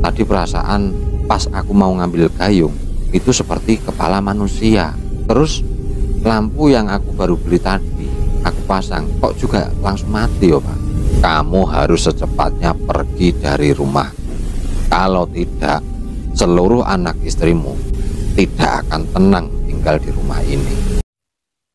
Tadi perasaan pas aku mau ngambil gayung itu seperti kepala manusia. Terus lampu yang aku baru beli tadi aku pasang kok juga langsung mati ya Pak. Kamu harus secepatnya pergi dari rumah. Kalau tidak, seluruh anak istrimu tidak akan tenang tinggal di rumah ini.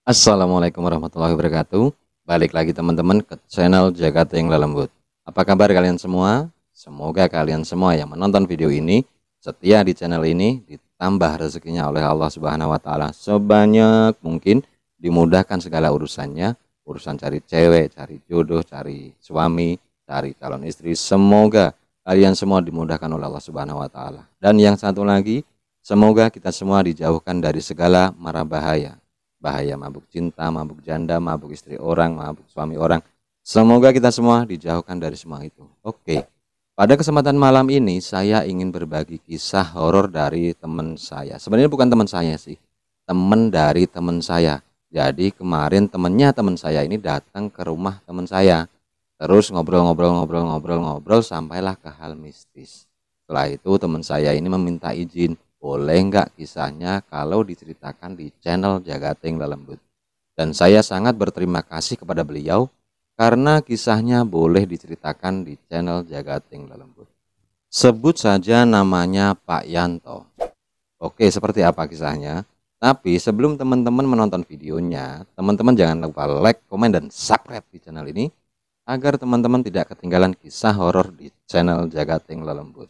Assalamualaikum warahmatullahi wabarakatuh. Balik lagi teman-teman ke channel Jagat yang Lelembut. Apa kabar kalian semua? Semoga kalian semua yang menonton video ini setia di channel ini, ditambah rezekinya oleh Allah Subhanahu wa Ta'ala sebanyak mungkin, dimudahkan segala urusannya, urusan cari cewek, cari jodoh, cari suami, cari calon istri. Semoga kalian semua dimudahkan oleh Allah Subhanahu wa Ta'ala. Dan yang satu lagi, semoga kita semua dijauhkan dari segala mara bahaya. Bahaya mabuk cinta, mabuk janda, mabuk istri orang, mabuk suami orang. Semoga kita semua dijauhkan dari semua itu. Oke. Pada kesempatan malam ini saya ingin berbagi kisah horor dari teman saya. Sebenarnya bukan teman saya sih, teman dari teman saya. Jadi kemarin temennya teman saya ini datang ke rumah teman saya. Terus ngobrol sampailah ke hal mistis. Setelah itu teman saya ini meminta izin, boleh nggak kisahnya kalau diceritakan di channel Jagating Lelembut. Dan saya sangat berterima kasih kepada beliau karena kisahnya boleh diceritakan di channel Jagating Lelembut. Sebut saja namanya Pak Yanto. Oke, seperti apa kisahnya? Tapi sebelum teman-teman menonton videonya, teman-teman jangan lupa like, komen, dan subscribe di channel ini agar teman-teman tidak ketinggalan kisah horor di channel Jagating Lelembut.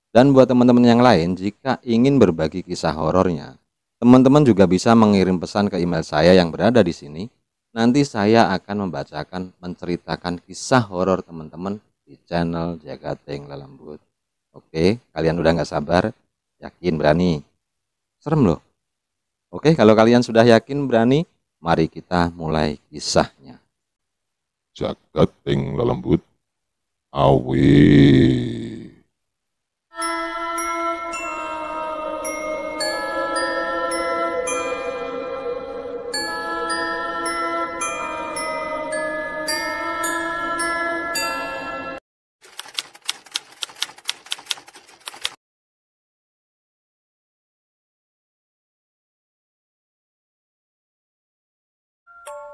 Dan buat teman-teman yang lain, jika ingin berbagi kisah horornya, teman-teman juga bisa mengirim pesan ke email saya yang berada di sini. Nanti saya akan membacakan, menceritakan kisah horor teman-teman di channel Jagating Lelembut. Oke, kalian udah nggak sabar? Yakin, berani? Serem loh. Oke, kalau kalian sudah yakin, berani, mari kita mulai kisahnya. Jagating Lelembut, awi.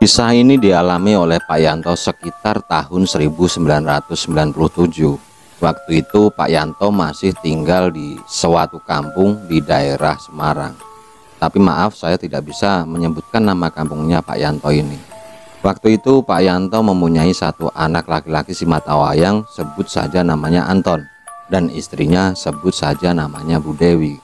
Kisah ini dialami oleh Pak Yanto sekitar tahun 1997. Waktu itu Pak Yanto masih tinggal di suatu kampung di daerah Semarang. Tapi maaf, saya tidak bisa menyebutkan nama kampungnya Pak Yanto ini. Waktu itu Pak Yanto mempunyai satu anak laki-laki si mata wayang, sebut saja namanya Anton, dan istrinya sebut saja namanya Bu Dewi.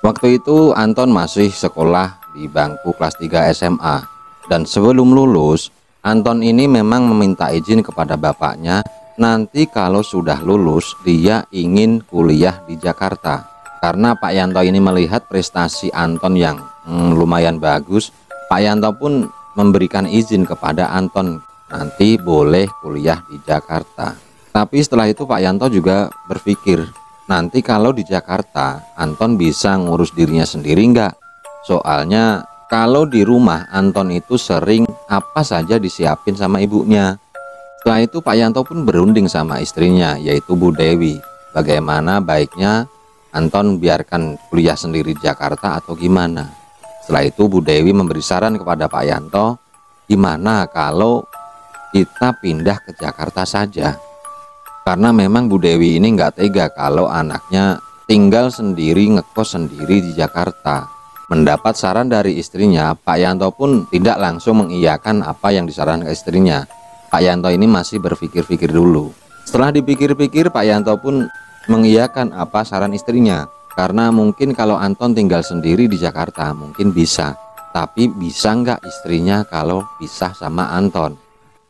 Waktu itu Anton masih sekolah di bangku kelas 3 SMA. Dan sebelum lulus, Anton ini memang meminta izin kepada bapaknya, nanti kalau sudah lulus dia ingin kuliah di Jakarta. Karena Pak Yanto ini melihat prestasi Anton yang lumayan bagus, Pak Yanto pun memberikan izin kepada Anton nanti boleh kuliah di Jakarta. Tapi setelah itu Pak Yanto juga berpikir, nanti kalau di Jakarta Anton bisa ngurus dirinya sendiri enggak? Soalnya kalau di rumah Anton itu sering apa saja disiapin sama ibunya. Setelah itu Pak Yanto pun berunding sama istrinya, yaitu Bu Dewi. Bagaimana baiknya Anton biarkan kuliah sendiri di Jakarta atau gimana? Setelah itu Bu Dewi memberi saran kepada Pak Yanto, gimana kalau kita pindah ke Jakarta saja? Karena memang Bu Dewi ini nggak tega kalau anaknya tinggal sendiri, ngekos sendiri di Jakarta. Mendapat saran dari istrinya, Pak Yanto pun tidak langsung mengiyakan apa yang disarankan istrinya. Pak Yanto ini masih berpikir-pikir dulu. Setelah dipikir-pikir, Pak Yanto pun mengiyakan apa saran istrinya. Karena mungkin kalau Anton tinggal sendiri di Jakarta mungkin bisa. Tapi bisa nggak istrinya kalau pisah sama Anton?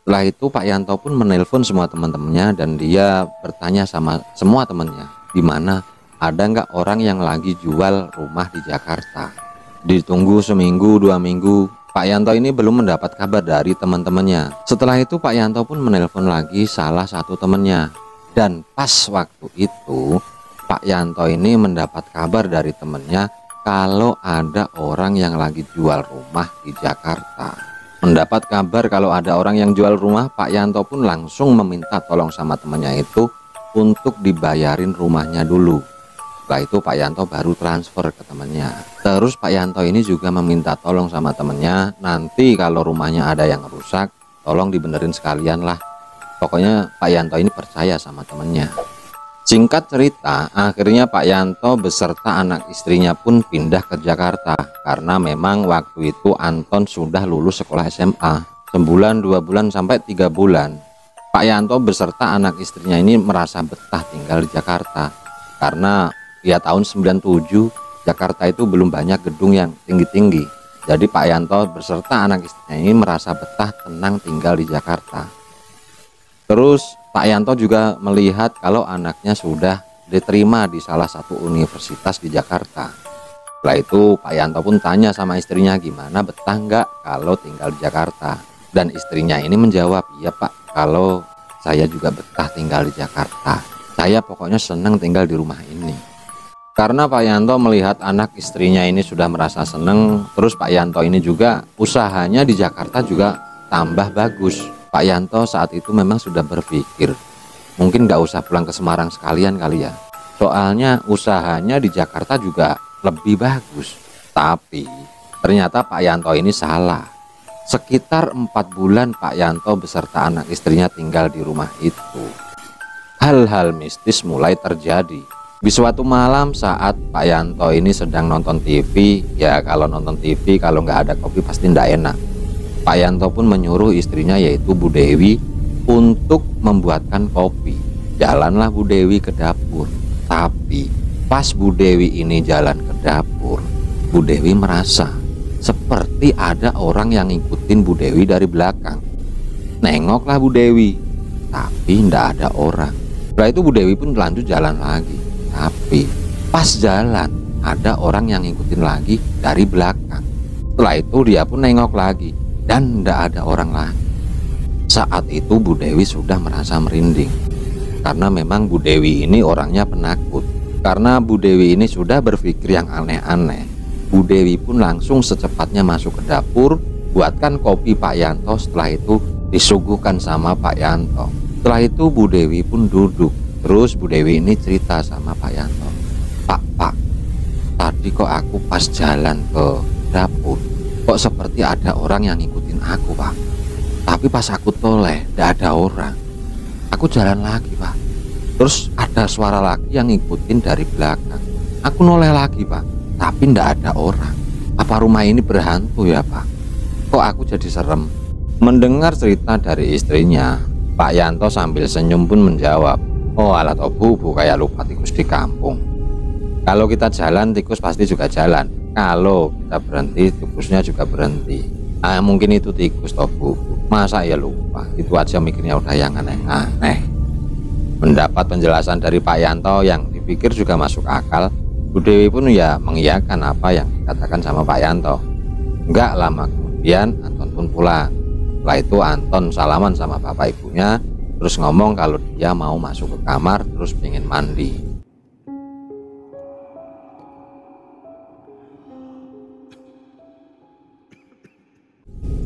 Setelah itu Pak Yanto pun menelpon semua teman-temannya dan dia bertanya sama semua temannya, di mana ada nggak orang yang lagi jual rumah di Jakarta. Ditunggu seminggu, 2 minggu, Pak Yanto ini belum mendapat kabar dari teman-temannya. Setelah itu Pak Yanto pun menelpon lagi salah satu temannya. Dan pas waktu itu Pak Yanto ini mendapat kabar dari temannya kalau ada orang yang lagi jual rumah di Jakarta. Mendapat kabar kalau ada orang yang jual rumah, Pak Yanto pun langsung meminta tolong sama temannya itu untuk dibayarin rumahnya dulu. Setelah itu Pak Yanto baru transfer ke temennya. Terus Pak Yanto ini juga meminta tolong sama temennya, nanti kalau rumahnya ada yang rusak tolong dibenerin sekalian lah. Pokoknya Pak Yanto ini percaya sama temennya. Singkat cerita, akhirnya Pak Yanto beserta anak istrinya pun pindah ke Jakarta, karena memang waktu itu Anton sudah lulus sekolah SMA. Sebulan, 2 bulan, sampai 3 bulan Pak Yanto beserta anak istrinya ini merasa betah tinggal di Jakarta, karena ya tahun 97 Jakarta itu belum banyak gedung yang tinggi-tinggi. Jadi Pak Yanto beserta anak istrinya ini merasa betah tenang tinggal di Jakarta. Terus Pak Yanto juga melihat kalau anaknya sudah diterima di salah satu universitas di Jakarta. Setelah itu Pak Yanto pun tanya sama istrinya, gimana, betah nggak kalau tinggal di Jakarta? Dan istrinya ini menjawab, iya Pak, kalau saya juga betah tinggal di Jakarta. Saya pokoknya senang tinggal di rumah ini. Karena Pak Yanto melihat anak istrinya ini sudah merasa senang, terus Pak Yanto ini juga usahanya di Jakarta juga tambah bagus. Pak Yanto saat itu memang sudah berpikir, mungkin nggak usah pulang ke Semarang sekalian kali ya. Soalnya usahanya di Jakarta juga lebih bagus. Tapi ternyata Pak Yanto ini salah. Sekitar 4 bulan Pak Yanto beserta anak istrinya tinggal di rumah itu, hal-hal mistis mulai terjadi. Di suatu malam saat Pak Yanto ini sedang nonton TV, ya kalau nonton TV kalau nggak ada kopi pasti ndak enak. Pak Yanto pun menyuruh istrinya yaitu Bu Dewi untuk membuatkan kopi. Jalanlah Bu Dewi ke dapur. Tapi pas Bu Dewi ini jalan ke dapur, Bu Dewi merasa seperti ada orang yang ngikutin Bu Dewi dari belakang. Nengoklah Bu Dewi, tapi ndak ada orang. Setelah itu Bu Dewi pun lanjut jalan lagi. Tapi pas jalan ada orang yang ngikutin lagi dari belakang. Setelah itu dia pun nengok lagi dan ndak ada orang lagi. Saat itu Bu Dewi sudah merasa merinding, karena memang Bu Dewi ini orangnya penakut. Karena Bu Dewi ini sudah berpikir yang aneh-aneh, Bu Dewi pun langsung secepatnya masuk ke dapur, buatkan kopi Pak Yanto. Setelah itu disuguhkan sama Pak Yanto. Setelah itu Bu Dewi pun duduk. Terus Bu Dewi ini cerita sama Pak Yanto, Pak, tadi kok aku pas jalan ke dapur, kok seperti ada orang yang ngikutin aku Pak. Tapi pas aku toleh, tidak ada orang. Aku jalan lagi Pak, terus ada suara lagi yang ngikutin dari belakang. Aku noleh lagi Pak, tapi tidak ada orang. Apa rumah ini berhantu ya Pak? Kok aku jadi serem? Mendengar cerita dari istrinya, Pak Yanto sambil senyum pun menjawab, oh alat bu kayak lupa tikus di kampung. Kalau kita jalan tikus pasti juga jalan. Kalau kita berhenti tikusnya juga berhenti. Mungkin itu tikus toh Bu. Masa ya lupa? Itu aja mikirnya udah yang aneh-aneh. Mendapat penjelasan dari Pak Yanto yang dipikir juga masuk akal, Bu Dewi pun ya mengiyakan apa yang dikatakan sama Pak Yanto. Enggak lama kemudian Anton pun pulang. Setelah itu Anton salaman sama bapak ibunya, terus ngomong kalau dia mau masuk ke kamar terus pengen mandi.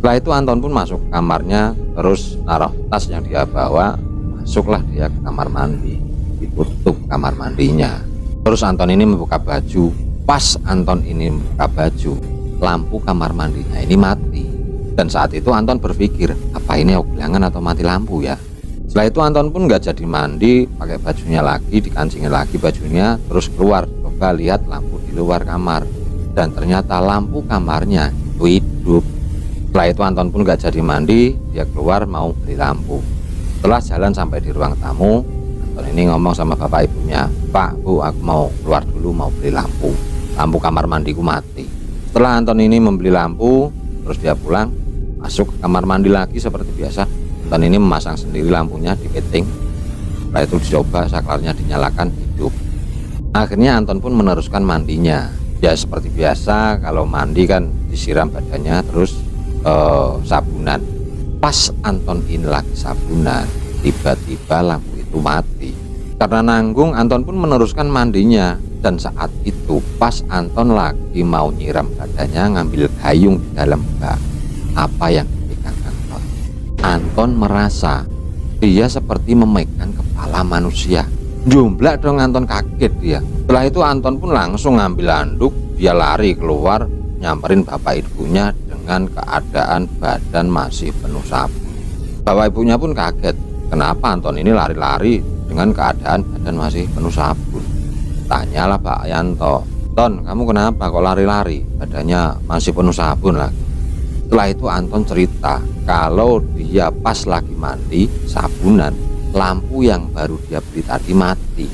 Setelah itu Anton pun masuk ke kamarnya, terus naruh tas yang dia bawa, masuklah dia ke kamar mandi. Ditutup kamar mandinya. Terus Anton ini membuka baju. Pas Anton ini membuka baju, lampu kamar mandinya ini mati. Dan saat itu Anton berpikir, apa ini gelangan atau mati lampu ya? Setelah itu Anton pun nggak jadi mandi, pakai bajunya lagi, dikancingin lagi bajunya, terus keluar, coba lihat lampu di luar kamar. Dan ternyata lampu kamarnya itu hidup. Setelah itu Anton pun nggak jadi mandi, dia keluar mau beli lampu. Setelah jalan sampai di ruang tamu, Anton ini ngomong sama bapak ibunya, Pak, Bu, aku mau keluar dulu mau beli lampu. Lampu kamar mandiku mati. Setelah Anton ini membeli lampu, terus dia pulang, masuk ke kamar mandi lagi seperti biasa. Anton ini memasang sendiri lampunya di fitting. Setelah itu dicoba, saklarnya dinyalakan, hidup. Akhirnya Anton pun meneruskan mandinya. Ya seperti biasa, kalau mandi kan disiram badannya terus sabunan. Pas Anton ini lagi sabunan, tiba-tiba lampu itu mati. Karena nanggung, Anton pun meneruskan mandinya. Dan saat itu pas Anton lagi mau nyiram badannya, ngambil gayung di dalam bak, apa yang dipegang Anton? Anton merasa dia seperti memegang kepala manusia. Jumlah dong, Anton kaget dia. Setelah itu Anton pun langsung ngambil handuk, dia lari keluar nyamperin bapak ibunya dengan keadaan badan masih penuh sabun. Bapak ibunya pun kaget, kenapa Anton ini lari-lari dengan keadaan badan masih penuh sabun. Tanyalah Pak Yanto, "Ton, kamu kenapa kok lari-lari? Badannya masih penuh sabun lagi." Setelah itu Anton cerita kalau dia pas lagi mandi sabunan, lampu yang baru dia beli tadi mati.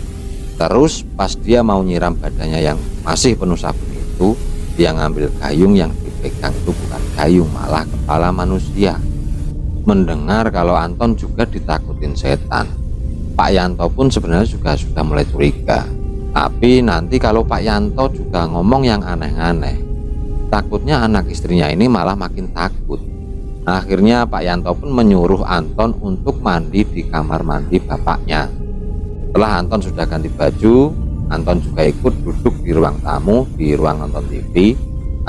Terus pas dia mau nyiram badannya yang masih penuh sabun itu, dia ngambil gayung, yang dipegang itu bukan gayung, malah kepala manusia. Mendengar kalau Anton juga ditakutin setan, Pak Yanto pun sebenarnya juga sudah mulai curiga. Tapi nanti kalau Pak Yanto juga ngomong yang aneh-aneh, takutnya anak istrinya ini malah makin takut. Akhirnya Pak Yanto pun menyuruh Anton untuk mandi di kamar mandi bapaknya. Setelah Anton sudah ganti baju, Anton juga ikut duduk di ruang tamu, di ruang nonton TV.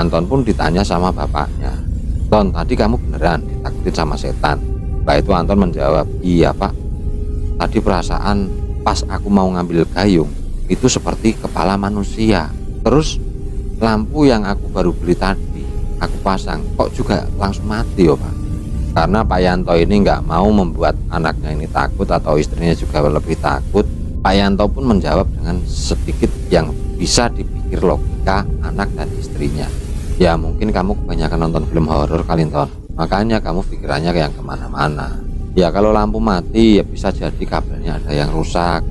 Anton pun ditanya sama bapaknya, "Ton, tadi kamu beneran ditakutin sama setan?" Setelah itu Anton menjawab, "Iya Pak, tadi perasaan pas aku mau ngambil gayung itu seperti kepala manusia. Terus lampu yang aku baru beli tadi aku pasang kok juga langsung mati ya Pak." Karena Pak Yanto ini nggak mau membuat anaknya ini takut atau istrinya juga lebih takut, Pak Yanto pun menjawab dengan sedikit yang bisa dipikir logika anak dan istrinya. "Ya mungkin kamu kebanyakan nonton film horor kali Ton, makanya kamu pikirannya kayak kemana-mana. Ya kalau lampu mati ya bisa jadi kabelnya ada yang rusak.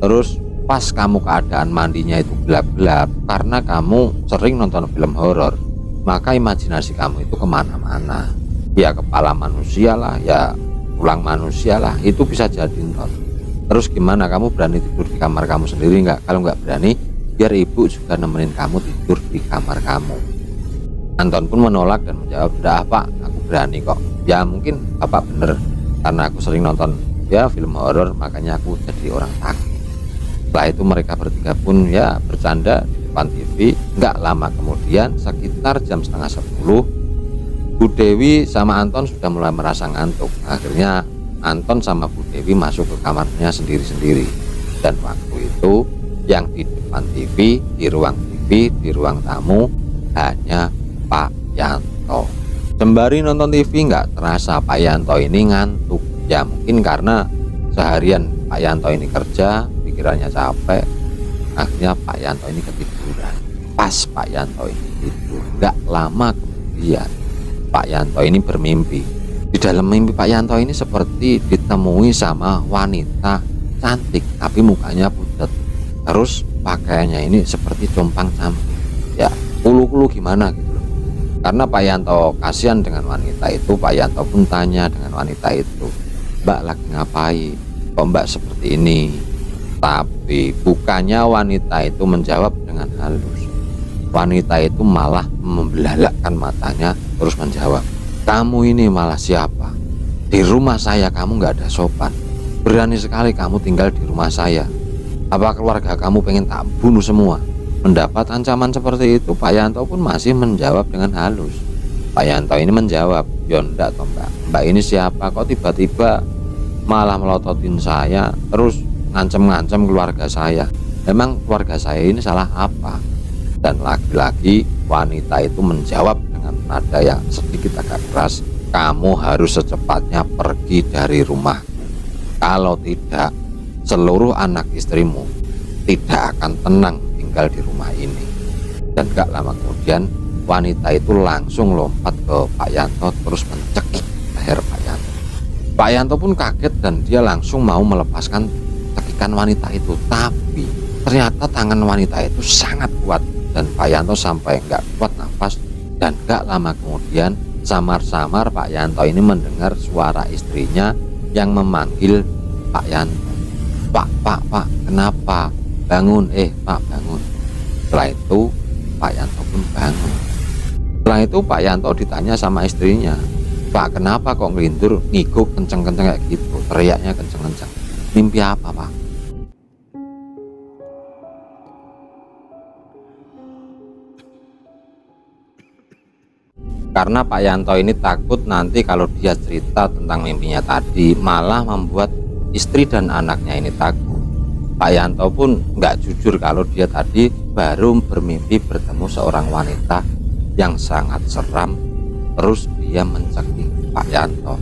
Terus pas kamu keadaan mandinya itu gelap-gelap karena kamu sering nonton film horor, maka imajinasi kamu itu kemana-mana. Ya kepala manusia lah, ya tulang manusia lah, itu bisa jadi Ton. Terus gimana, kamu berani tidur di kamar kamu sendiri nggak? Kalau nggak berani, biar ibu juga nemenin kamu tidur di kamar kamu." Anton pun menolak dan menjawab, "Udah Pak, aku berani kok." Ya mungkin Bapak bener, karena aku sering nonton ya film horor makanya aku jadi orang takut. Setelah itu mereka bertiga pun ya bercanda di depan TV. Nggak lama kemudian, sekitar jam setengah 10, Bu Dewi sama Anton sudah mulai merasa ngantuk. Akhirnya Anton sama Bu Dewi masuk ke kamarnya sendiri-sendiri. Dan waktu itu yang di depan TV, di ruang tamu hanya Pak Yanto. Sembari nonton TV nggak terasa Pak Yanto ini ngantuk. Ya mungkin karena seharian Pak Yanto ini kerja, pikirannya capek, akhirnya Pak Yanto ini ketiduran. Pas Pak Yanto ini tidur, nggak lama kemudian Pak Yanto ini bermimpi. Di dalam mimpi Pak Yanto ini seperti ditemui sama wanita cantik tapi mukanya pucat, terus pakaiannya ini seperti compang camping. Ya ulu-ulu gimana gitu loh. Karena Pak Yanto kasihan dengan wanita itu, Pak Yanto pun tanya dengan wanita itu, "Mbak lagi ngapain? Kok Mbak seperti ini?" Tapi bukannya wanita itu menjawab dengan halus. Wanita itu malah membelalakkan matanya terus menjawab, "Kamu ini malah siapa? Di rumah saya kamu nggak ada sopan. Berani sekali kamu tinggal di rumah saya. Apa keluarga kamu pengen tak bunuh semua?" Mendapat ancaman seperti itu, Pak Yanto pun masih menjawab dengan halus. Pak Yanto ini menjawab, "Ya ndak toh Mbak, Mbak ini siapa kok tiba-tiba malah melototin saya terus ngancem-ngancem keluarga saya. Memang keluarga saya ini salah apa?" Dan lagi-lagi wanita itu menjawab dengan nada yang sedikit agak keras, "Kamu harus secepatnya pergi dari rumahku. Kalau tidak, seluruh anak istrimu tidak akan tenang tinggal di rumah ini." Dan gak lama kemudian wanita itu langsung lompat ke Pak Yanto terus mencekik leher Pak Yanto. Pak Yanto pun kaget dan dia langsung mau melepaskan cekikan wanita itu, tapi ternyata tangan wanita itu sangat kuat dan Pak Yanto sampai nggak kuat nafas. Dan gak lama kemudian samar-samar Pak Yanto ini mendengar suara istrinya yang memanggil Pak Yanto, Pak, kenapa? Bangun, Pak, bangun." Setelah itu Pak Yanto pun bangun. Setelah itu Pak Yanto ditanya sama istrinya, "Pak, kenapa kok ngelindur ngiguk kenceng-kenceng kayak gitu, teriaknya kenceng-kenceng? Mimpi apa Pak?" Karena Pak Yanto ini takut nanti kalau dia cerita tentang mimpinya tadi malah membuat istri dan anaknya ini takut. Pak Yanto pun nggak jujur kalau dia tadi baru bermimpi bertemu seorang wanita yang sangat seram. Terus dia mencekik Pak Yanto.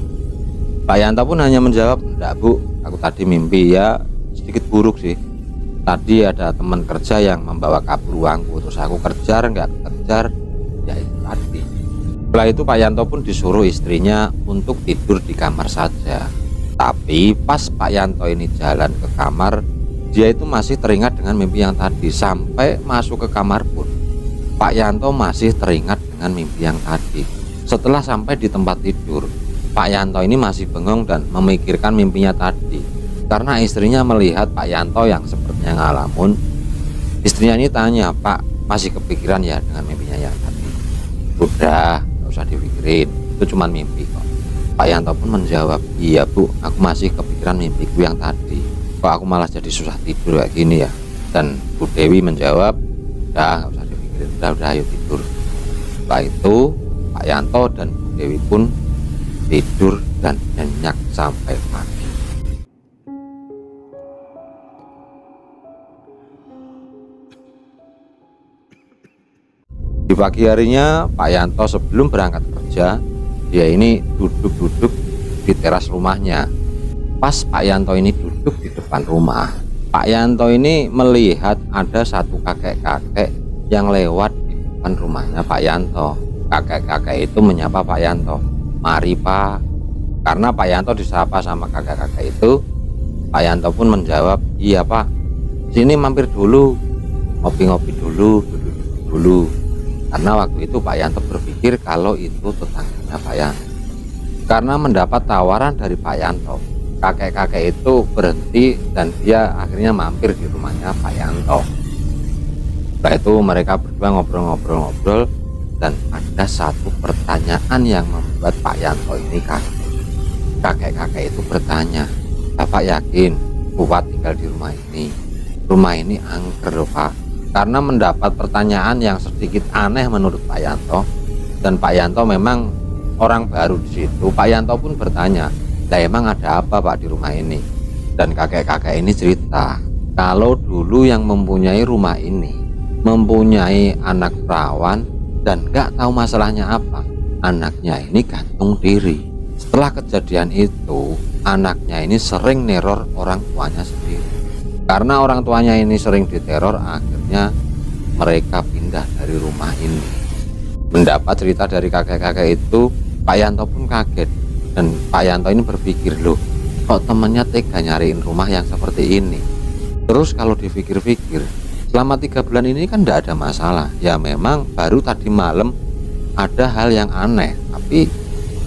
Pak Yanto pun hanya menjawab, "Enggak Bu, aku tadi mimpi ya sedikit buruk sih. Tadi ada teman kerja yang membawa kabur uangku, terus aku kejar nggak kejar, ya itu tadi." Setelah itu Pak Yanto pun disuruh istrinya untuk tidur di kamar saja. Tapi pas Pak Yanto ini jalan ke kamar, dia itu masih teringat dengan mimpi yang tadi. Sampai masuk ke kamar pun Pak Yanto masih teringat dengan mimpi yang tadi. Setelah sampai di tempat tidur, Pak Yanto ini masih bengong dan memikirkan mimpinya tadi. Karena istrinya melihat Pak Yanto yang sepertinya ngalamun, istrinya ini tanya, "Pak, masih kepikiran ya dengan mimpinya yang tadi?" "Udah, nggak usah dipikirin, itu cuma mimpi kok." Pak Yanto pun menjawab, "Iya Bu, aku masih kepikiran mimpiku yang tadi. Kok aku malah jadi susah tidur kayak gini ya?" Dan Bu Dewi menjawab, "Udah, nggak usah dipikirin, udah ayo tidur." Setelah itu Pak Yanto dan Bu Dewi pun tidur dan nyenyak sampai pagi. Di pagi harinya Pak Yanto sebelum berangkat kerja, dia ini duduk-duduk di teras rumahnya. Pas Pak Yanto ini duduk di depan rumah, Pak Yanto ini melihat ada satu kakek-kakek yang lewat di depan rumahnya Pak Yanto. Kakek-kakek itu menyapa Pak Yanto, "Mari Pak." Karena Pak Yanto disapa sama kakek-kakek itu, Pak Yanto pun menjawab, "Iya Pak, sini mampir dulu, ngopi-ngopi dulu, duduk-duduk dulu." Karena waktu itu Pak Yanto berpikir kalau itu tetangganya Pak Yanto. Karena mendapat tawaran dari Pak Yanto, kakek-kakek itu berhenti dan dia akhirnya mampir di rumahnya Pak Yanto. Setelah itu mereka berdua ngobrol-ngobrol dan ada satu pertanyaan yang membuat Pak Yanto ini kaget. Kakek-kakek itu bertanya, "Bapak yakin kuat tinggal di rumah ini? Rumah ini angker Pak." Karena mendapat pertanyaan yang sedikit aneh menurut Pak Yanto, dan Pak Yanto memang orang baru di situ. Pak Yanto pun bertanya, "Lah emang ada apa Pak di rumah ini?" Dan kakek-kakek ini cerita kalau dulu yang mempunyai rumah ini mempunyai anak perawan dan nggak tahu masalahnya apa. Anaknya ini gantung diri. Setelah kejadian itu, anaknya ini sering neror orang tuanya sendiri. Karena orang tuanya ini sering diteror, akhirnya mereka pindah dari rumah ini. Mendapat cerita dari kakek-kakek itu, Pak Yanto pun kaget. Dan Pak Yanto ini berpikir, loh kok temannya tega nyariin rumah yang seperti ini. Terus kalau dipikir-pikir, selama 3 bulan ini kan tidak ada masalah. Ya memang baru tadi malam ada hal yang aneh, tapi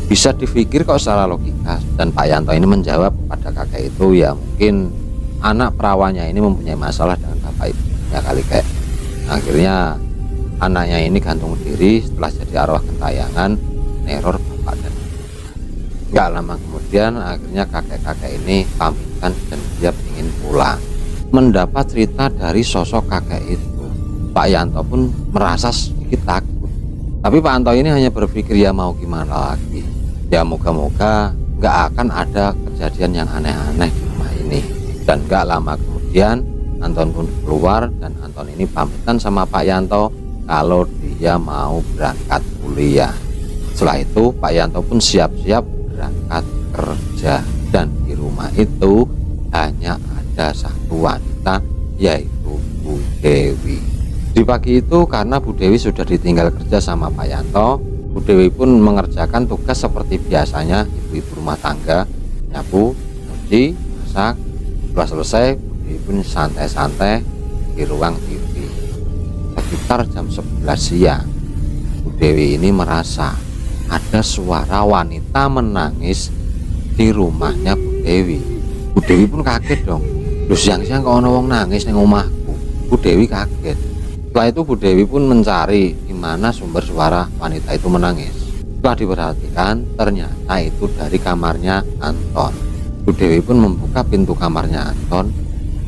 bisa dipikir kok secara logika. Dan Pak Yanto ini menjawab pada kakek itu, ya mungkin anak perawannya ini mempunyai masalah dengan bapak ibunya kali kek. Akhirnya anaknya ini gantung diri setelah jadi arwah gentayangan neror bapak dan nggak lama kemudian akhirnya kakek-kakek ini pamitan dan dia ingin pulang. Mendapat cerita dari sosok kakek itu, Pak Yanto pun merasa sedikit takut. Tapi Pak Yanto ini hanya berpikir, ya mau gimana lagi, ya moga-moga nggak akan ada kejadian yang aneh-aneh di rumah ini. Dan gak lama kemudian Anton pun keluar dan Anton ini pamitan sama Pak Yanto kalau dia mau berangkat kuliah. Setelah itu Pak Yanto pun siap-siap berangkat kerja. Dan di rumah itu hanya ada satu wanita, yaitu Bu Dewi. Di pagi itu karena Bu Dewi sudah ditinggal kerja sama Pak Yanto, Bu Dewi pun mengerjakan tugas seperti biasanya ibu-ibu rumah tangga, nyapu, nyuci, masak. Setelah selesai, Bu Dewi pun santai-santai di ruang TV. Sekitar jam 11 siang, Bu Dewi ini merasa ada suara wanita menangis di rumahnya Bu Dewi. Bu Dewi pun kaget dong. Loh siang-siang kok ada orang nangis di rumahku. Bu Dewi kaget. Setelah itu Bu Dewi pun mencari di mana sumber suara wanita itu menangis. Setelah diperhatikan, ternyata itu dari kamarnya Anton. Bu Dewi pun membuka pintu kamarnya Anton,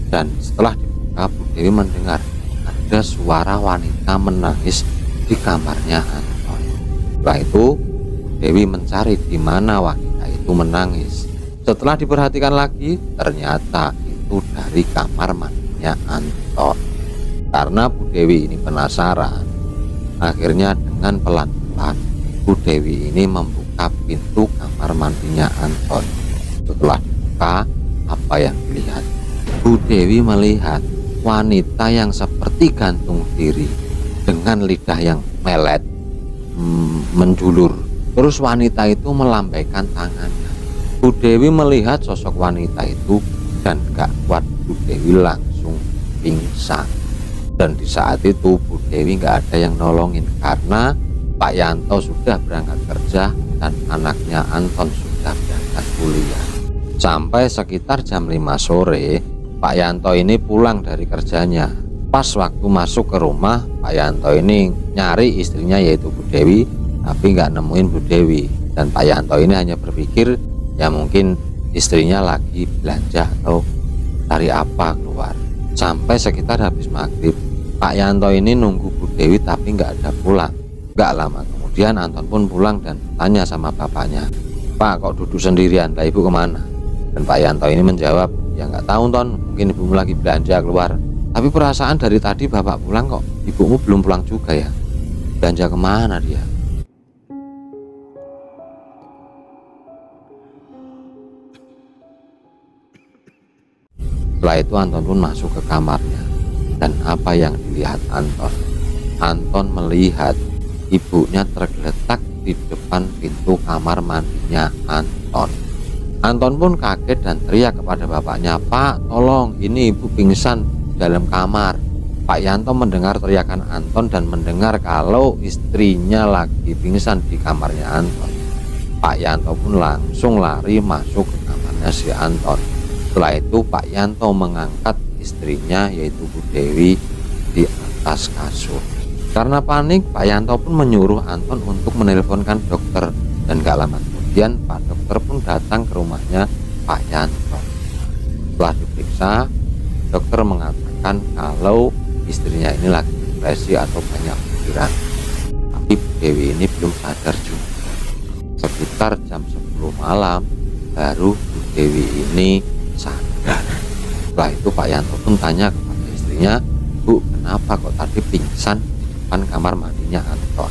dan setelah dibuka Bu Dewi mendengar ada suara wanita menangis di kamarnya Anton. Setelah itu Bu Dewi mencari di mana wanita itu menangis. Setelah diperhatikan lagi, ternyata pintu dari kamar mandinya Anton. Karena Bu Dewi ini penasaran, akhirnya dengan pelan-pelan Bu Dewi ini membuka pintu kamar mandinya Anton. Setelah dibuka, apa yang dilihat? Bu Dewi melihat wanita yang seperti gantung diri dengan lidah yang melet, menjulur. Terus wanita itu melambaikan tangannya. Bu Dewi melihat sosok wanita itu dan gak kuat, Bu Dewi langsung pingsan. Dan di saat itu Bu Dewi gak ada yang nolongin karena Pak Yanto sudah berangkat kerja dan anaknya Anton sudah berangkat kuliah. Sampai sekitar jam 5 sore Pak Yanto ini pulang dari kerjanya. Pas waktu masuk ke rumah, Pak Yanto ini nyari istrinya yaitu Bu Dewi, tapi nggak nemuin Bu Dewi. Dan Pak Yanto ini hanya berpikir ya mungkin istrinya lagi belanja atau cari apa keluar. Sampai sekitar habis maghrib, Pak Yanto ini nunggu Bu Dewi tapi nggak ada pulang. Nggak lama kemudian Anton pun pulang dan tanya sama bapaknya, "Pak, kok duduk sendirian? Lah ibu kemana?" Dan Pak Yanto ini menjawab, "Ya nggak tahu Ton, mungkin ibumu lagi belanja keluar. Tapi perasaan dari tadi bapak pulang kok ibumu belum pulang juga ya. Belanja kemana dia?" Setelah itu Anton pun masuk ke kamarnya. Dan apa yang dilihat Anton? Anton melihat ibunya tergeletak di depan pintu kamar mandinya Anton. Anton pun kaget dan teriak kepada bapaknya, "Pak, tolong, ini ibu pingsan di dalam kamar." Pak Yanto mendengar teriakan Anton dan mendengar kalau istrinya lagi pingsan di kamarnya Anton. Pak Yanto pun langsung lari masuk ke kamarnya si Anton. Setelah itu Pak Yanto mengangkat istrinya yaitu Bu Dewi di atas kasur. Karena panik, Pak Yanto pun menyuruh Anton untuk menelponkan dokter. Dan gak lama kemudian Pak dokter pun datang ke rumahnya Pak Yanto. Setelah diperiksa, dokter mengatakan kalau istrinya ini lagi depresi atau banyak pikiran. Tapi Bu Dewi ini belum sadar juga. Sekitar jam 10 malam baru Bu Dewi ini sadar. Setelah itu Pak Yanto pun tanya kepada istrinya, "Bu, kenapa kok tadi pingsan di depan kamar mandinya Anton?"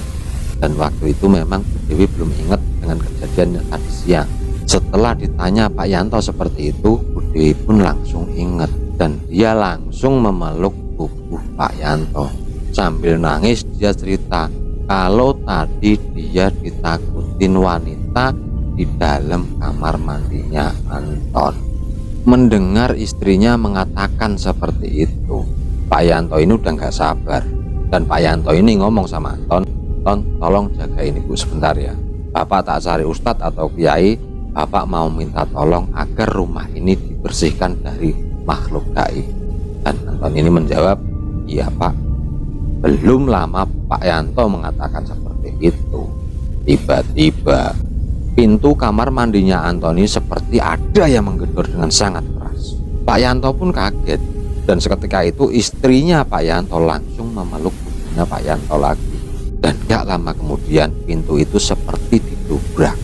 Dan waktu itu memang Bu Dewi belum ingat dengan kejadian yang tadi siang. Setelah ditanya Pak Yanto seperti itu, Bu Dewi pun langsung ingat dan dia langsung memeluk tubuh Pak Yanto. Sambil nangis dia cerita kalau tadi dia ditakutin wanita di dalam kamar mandinya Anton. Mendengar istrinya mengatakan seperti itu, Pak Yanto ini udah nggak sabar. Dan Pak Yanto ini ngomong sama Anton, "Ton, tolong jagain ibu sebentar ya. Bapak tak cari ustadz atau kiai, Bapak mau minta tolong agar rumah ini dibersihkan dari makhluk gaib." Dan Anton ini menjawab, "Iya Pak." Belum lama Pak Yanto mengatakan seperti itu, tiba-tiba pintu kamar mandinya Anton ini seperti ada yang menggedor dengan sangat keras. Pak Yanto pun kaget dan seketika itu istrinya Pak Yanto langsung memeluk tubuhnya Pak Yanto lagi. Dan gak lama kemudian pintu itu seperti didobrak.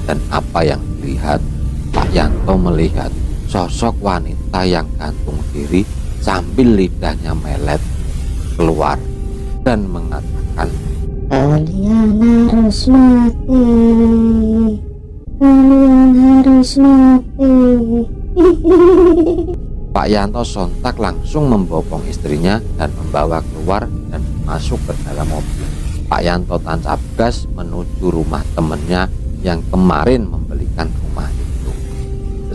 Dan apa yang dilihat? Pak Yanto melihat sosok wanita yang gantung diri sambil lidahnya melet keluar dan mengatakan, "Kalian harus mati. Kalian harus mati." Pak Yanto sontak langsung membopong istrinya dan membawa keluar dan masuk ke dalam mobil. Pak Yanto tancap gas menuju rumah temannya yang kemarin membelikan rumah itu.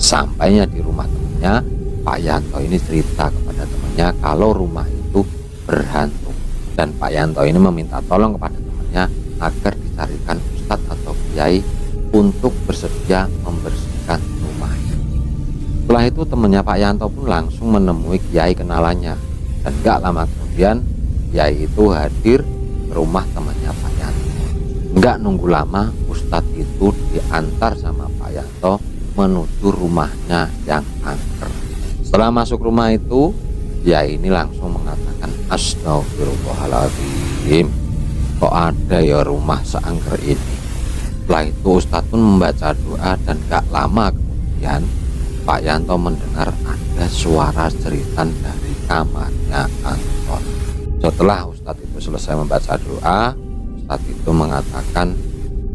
Sesampainya di rumah temannya, Pak Yanto ini cerita kepada temannya kalau rumah itu berhantu. Dan Pak Yanto ini meminta tolong kepada temannya agar dicarikan ustadz atau kiai untuk bersedia membersihkan rumah ini. Setelah itu temannya Pak Yanto pun langsung menemui kiai kenalannya. Dan gak lama kemudian kiai itu hadir ke rumah temannya Pak Yanto. Nggak nunggu lama ustadz itu diantar sama Pak Yanto menuju rumahnya yang angker. Setelah masuk rumah itu, kiai ini langsung mengatakan, "Astagfirullahaladzim, kok ada ya rumah seangker ini?" Setelah itu ustadz pun membaca doa dan gak lama kemudian Pak Yanto mendengar ada ada suara jeritan dari kamarnya Anton. Setelah Ustadz itu selesai membaca doa, Ustadz itu mengatakan,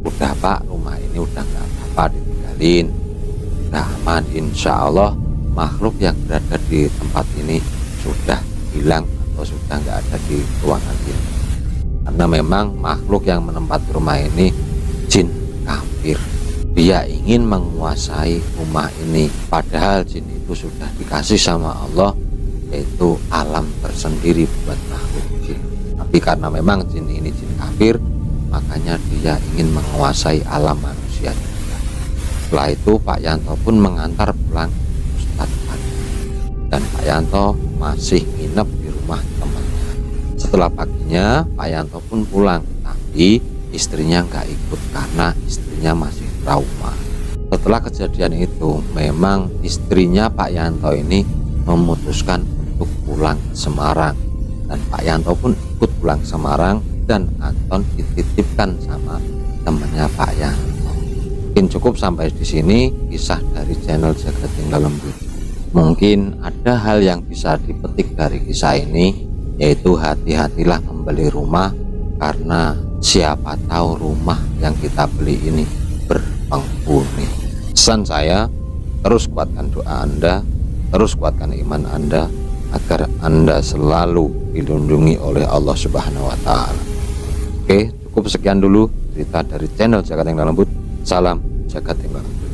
udah Pak, rumah ini udah nggak apa-apa, ditinggalin, udah aman, insya Allah makhluk yang berada di tempat ini sudah hilang atau sudah nggak ada di ruangan ini. Karena memang makhluk yang menempati rumah ini jin kafir. Dia ingin menguasai rumah ini, padahal jin itu sudah dikasih sama Allah, yaitu alam tersendiri buat makhluk jin. Tapi karena memang jin ini jin kafir, makanya dia ingin menguasai alam manusia juga. Setelah itu Pak Yanto pun mengantar pulang Ustadz Adi, dan Pak Yanto masih nginep di rumah temannya. Setelah paginya Pak Yanto pun pulang, tapi istrinya nggak ikut karena istrinya masih trauma. Setelah kejadian itu, memang istrinya Pak Yanto ini memutuskan untuk pulang ke Semarang, dan Pak Yanto pun ikut pulang ke Semarang, dan Anton dititipkan sama temannya Pak Yanto. Mungkin cukup sampai di sini kisah dari channel Jagat Tinggal Lembut. Mungkin ada hal yang bisa dipetik dari kisah ini, yaitu hati-hatilah membeli rumah, karena siapa tahu rumah yang kita beli ini berpenghuni. Pesan saya, terus kuatkan doa Anda, terus kuatkan iman Anda, agar Anda selalu dilindungi oleh Allah Subhanahu wa Ta'ala. Oke, cukup sekian dulu cerita dari channel Jagat Tinggal Lembut. Salam Jagat Tinggal Lembut.